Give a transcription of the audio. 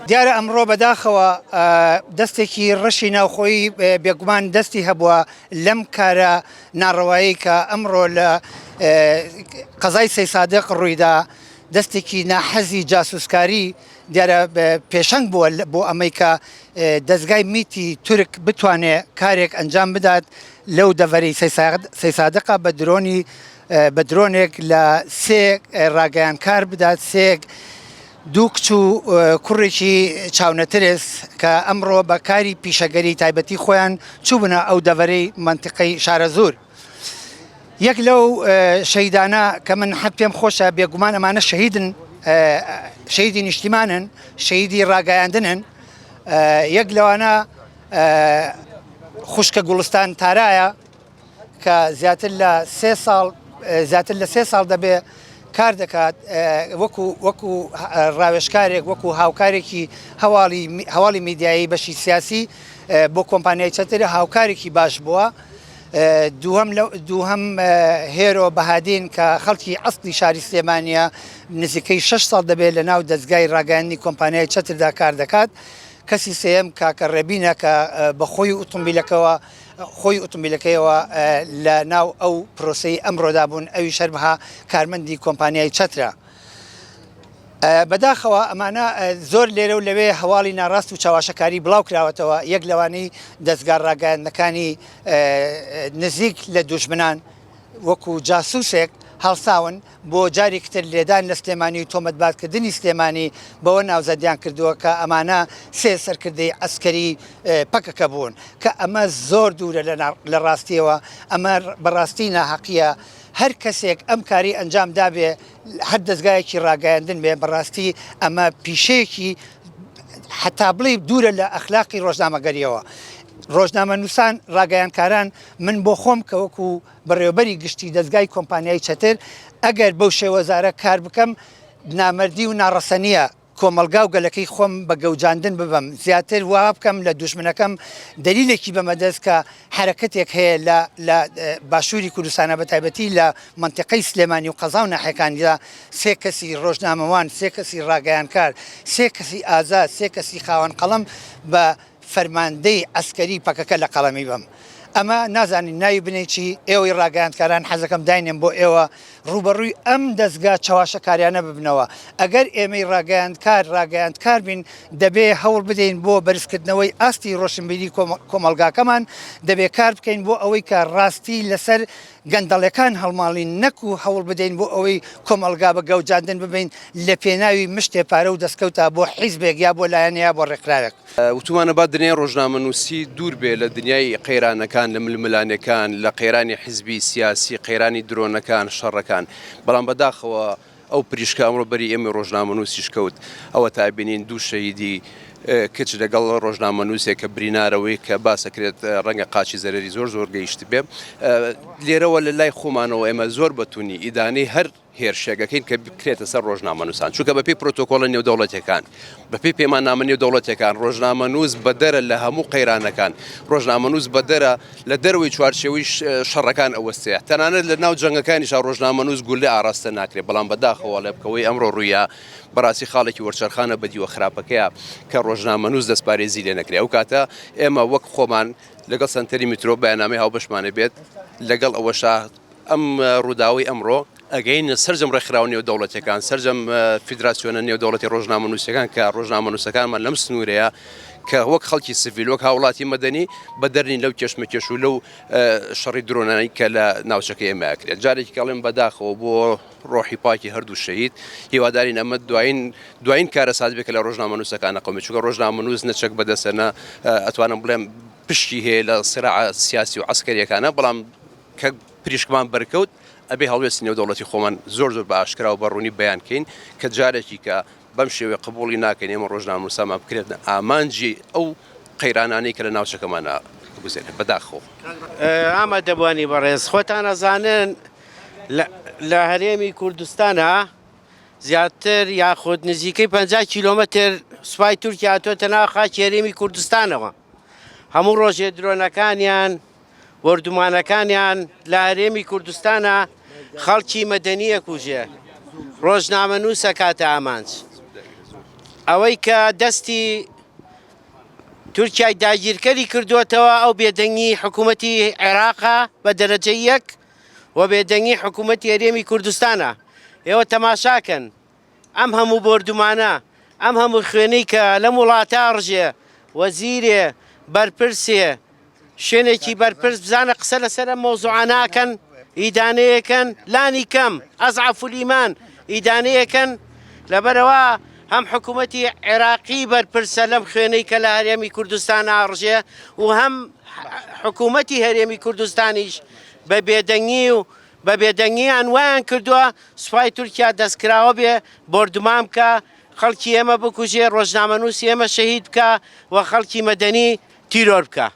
دیارە ئەمڕۆ بەداخەوە دەستێکی ڕەشی ناوخۆی بێگومان دەستی هەبووە لەم کارە ناڕەوایی کە ئەمڕۆ لە قەزای سەی سادق ڕوویدا دەستێکی ناحەزی جاسوسکاری دیارە پێشەنگ بووە بۆ ئەمەی کە دەستگای میتی تورک بتوانێت کارێک ئەنجام بدات لەو دەڤەری سەی سادقە بە درۆنێک لە سێ ڕاگەیانکار بدات سێک دوو کچ و کوڕێکی چاونەترس کە ئەمڕۆ بە کاری پیشەگەری تایبەتی خۆیان چوبنە ئەو دەڤەرەی منتیقەی شارە زۆر. یەک لەو شەیدانە کە من حەت پێم خۆشە بێگومان ئەمانە شەهیدی نیشتیمانن، شەهیدی ڕاگەیاندنن. یەک لەوانە خوشکە گوڵستان تارایە کە زیاتر لە سێ ساڵ دەبێ کار دەکات وەکو ڕاوێژکارێک وەکو هاوکارێکی هەواڵی میدیایی بەشی سیاسی بۆ کۆمپانیای چەترە هاوکارێکی باش بووە. دووهەم هێرۆ بەهادین کە خەڵکی ئەسڵی شاری سلێمانیە نزیکەی 6 ساڵ دەبێت لە ناو دەستگای ڕاگەیاندنی کۆمپانیای چەتردا کار دەکات. کەسی سێم کاکە ڕێبینە کە بە خۆی ئۆتۆمبیلەکەیەوە لە ناو ئەو پرۆسەی ئەمڕۆدا بوون ئەوی شەربها کارمەندی کۆمپانیای چەترە. بەداخەوە ئەمانە زۆر لێرە و لەوێ هەواڵی ناڕاست و چاواشەکاری بڵاو کراوەتەوە. یەک لەوانەی دەستگار ڕاگەیاندنەکانی نزیک لە دوژمنان وەکو جاسووسێک هەڵساون بۆ جارێکتر لێدان لە سلێمانی و تۆمەتبارکردنی سلێمانی بەوە ناوزەدیان کردووە کە ئەمانە سێ سەرکردەی ئەسکەری پەکەکە بوون کە ئەمە زۆر دوورە لە ڕاستیەوە. ئەمە بەڕاستی ناحەقیە. هەر کەسێک ئەم کاری ئەنجام دابێ هەر دەستگایەکی ڕاگەیاندن بێ بەڕاستی ئەمە پیشەیەکی حتا بڵێ دوورە لە ئەخلاقی ڕۆژنامەگەریەوە. ڕۆژنامە نووسان ڕاگەیانکاران من بۆ خۆم کە وەکو بەڕێوەبەری گشتی دەستگای کۆمپانیای چەتر ئەگەر بەو شێوەزارە کار بکەم نامەردی و ناڕەسەنیە کۆمەلگا و گەلەکەی خۆم بە گەوجاندن ببم زیاتر وا بکەم لە دوژمنەکەم دلیلێکی بەمەدەست کە حرەکەتێک هەیە لە باشووری کوردستانە بە تایبەتی لە منتیقەی سلێمانی و قەزا و ناحیەکانیدا سێ کەسی ڕۆژنامەوان سێ کەسی ڕاگەیانکار سێ کەسی ئازاد سێ کەسی خاوەن قەڵەم بە فەرماندەی ئەسکەری پەکەکە لە قەڵەمی بم. ئەمە نازانین ناوی بنێکی ئێوەی ڕاگەیاندکاران حەزەکەم داینێن بۆ ئێوە ڕوبەڕووی ئەم دەستگا چاواشەکاریانە ببنەوە. ئەگەر ئێمەی ڕاگەیاندکار بین دەبێ هەوڵ بدەین بۆ بەرزکردنەوەی ئاستی ڕۆشنبیری کۆمەلگاکەمان دەبێ کار بکەین بۆ ئەوەی کە ڕاستی لەسەر گەندەڵەکان هەڵماڵین نەکو هەوڵ بدەین بۆ ئەوەی کۆمەلگا بە گەوجاندن ببین لە پێناوی مشتێ پارە و دەستکەوتە بۆ حیزبێک یا بۆ لایەنەیە بۆ ڕێکراوێک. وتوانە با دنیای ڕۆژنامەنووسی دوور بێ لە دنیای قەیرانەکان لە ململانەکان لە قەیرانی حیزبی سیاسی قەیرانی درۆنەکان شەڕەکان. بەڵام بەداخەوە ئەو پریشکە ئەمڕۆ بەری ئێمە ڕۆژنامەنووسیش کەوت ئەوە تا بینین دوو شەهیدی کچ لەگەڵ ڕۆژنامەنووسێک کە برینارەوەی کە باسەکرێت ڕەنگە قاچی زەرری زۆر گەیشت بێ. لێرەوە لە لای خۆمانەوە ئێمە زۆر بەتونی ئیدانەی هەر هێرشێگەکەین کە بکرێتە سەر ڕۆژنامەنووسان چونکە بەپێی پرۆتۆکۆڵە نێودەوڵەتیەکان بەپێی پەیماننامە نێودەوڵەتیەکان ڕۆژنامەنووس بەدەرە لە هەموو قەیرانەکان ڕۆژنامەنووس بەدەرە لە دەروی چوارچێوەی شەڕەکان ئەوەستەیە تەنانەت لە ناو جەنگەکانیش ڕۆژنامەنووس گولێ ئاراستە ناکرێت. بەڵام بەداخەوە لە بکەوەی ئەمڕۆ ڕوویە بەڕاستی خاڵێکی وەرچەرخانە بەدیوە خراپەکەیە کە ڕۆژنامەنووس دەستپارێزی لێ نەکرێت. ئەو کاتە ئێمە وەک خۆمان لەگەڵ سنتەری میترۆ بەیاننامەی هاوبەشمانە بێت لەگەڵ ئەوەشا ئەم ڕووداوی ئەمڕۆ ئەگەین سەرجەم ڕێکخراو نێودەوڵەتیەکان سەرجەم فیدراسیۆنە نێودەوڵەتی ڕۆژنامەنووسەکان کە ڕۆژنامەنووسەکانمان لەم سنوورەیە کە وەک خەڵکی سڤیل وەک هاوڵاتی مەدەنی بەدەرنین لەو کێشمەکێش و لەو شەڕی درۆنانەی کە لە ناوچەکە ئێمەکرێت. جارێکی کەڵێم بەداخەوە بۆ ڕۆحی پاکی هەردوو شەهید هیوادارین ئەمە دوایین کارە ساز بێت کە لە ڕۆژنامەنووسەکانە قەومێت چونکە ڕۆژنامەنووس نەچەک بەدەستەنە ئەتوانم بڵێم پشتی هەیە لە سراع سیاسی و عەسکەریەکانە. بەڵام کە پریشکمان بەرکەوت ئەبێ هەڵوێستی نێودەوڵەتی خۆمان زۆر بە ئاشکرا و بەڕوونی بەیانکەین کە جارێکی کە بەم شێوێ قبوڵی ناکەین ئێمە ڕۆژنامەنووسامان بکرێتە ئامانجی ئەو قەیرانانەی کە لە ناوچەکەمانە بگوزێنێت. بەداخۆ ئامە دەبوانی بەڕێز خۆتان ئەزانن لە هەرێمی کوردستانە زیاتر یاخود نزیکەی 50 کیلۆمەتر سوپای تورکیا هاتوۆتە ناو خاکی هەرێمی کوردستانەوە. هەموو ڕۆژێ درۆنەکانیان وەردومانەکانیان لە هەرێمی کوردستانە خەڵکی مەدەنیە کوژێ ڕۆژنامەنووسە کاتە ئامانج. ئەوەی کە دەستی تورکیای داگیرکەری کردوێتەوە ئەو بێدەنگی حکوومەتی عێراقا بە دەرەجە یەک و بێدەنگی حکوومەتی هەرێمی کوردستانە. ئێوە تەماشاکەن ئەم هەموو بردومانە، ئەم هەموو خوێنەی کە لەم وڵاتە ڕژێ وەزیرێ بەرپرسێ شوێنێکی بەرپرس بزانە قسە لەسەر مۆزوعاناکەن ئیدانەیەکەن لانی کەم ئەزعەف الئیمان ئیدانەیەکەن لەبەرەوە هەم حکوومەتی عێراقی بەرپرسە لەم خوێنەی کە لە هەرێمی کوردستان ئاڕژێ و هەم حکوومەتی هەرێمی کوردستانیش بە بێدەنگی و بە بێدەنگیان وایان کردووە سوپای تورکیا دەستکراوە بێ بردومان بکە خەڵکی ئێمە بکوژێ ڕۆژنامەنووسی ئێمە شەهید بکە و خەڵکی مەدەنی تیرۆر بکە.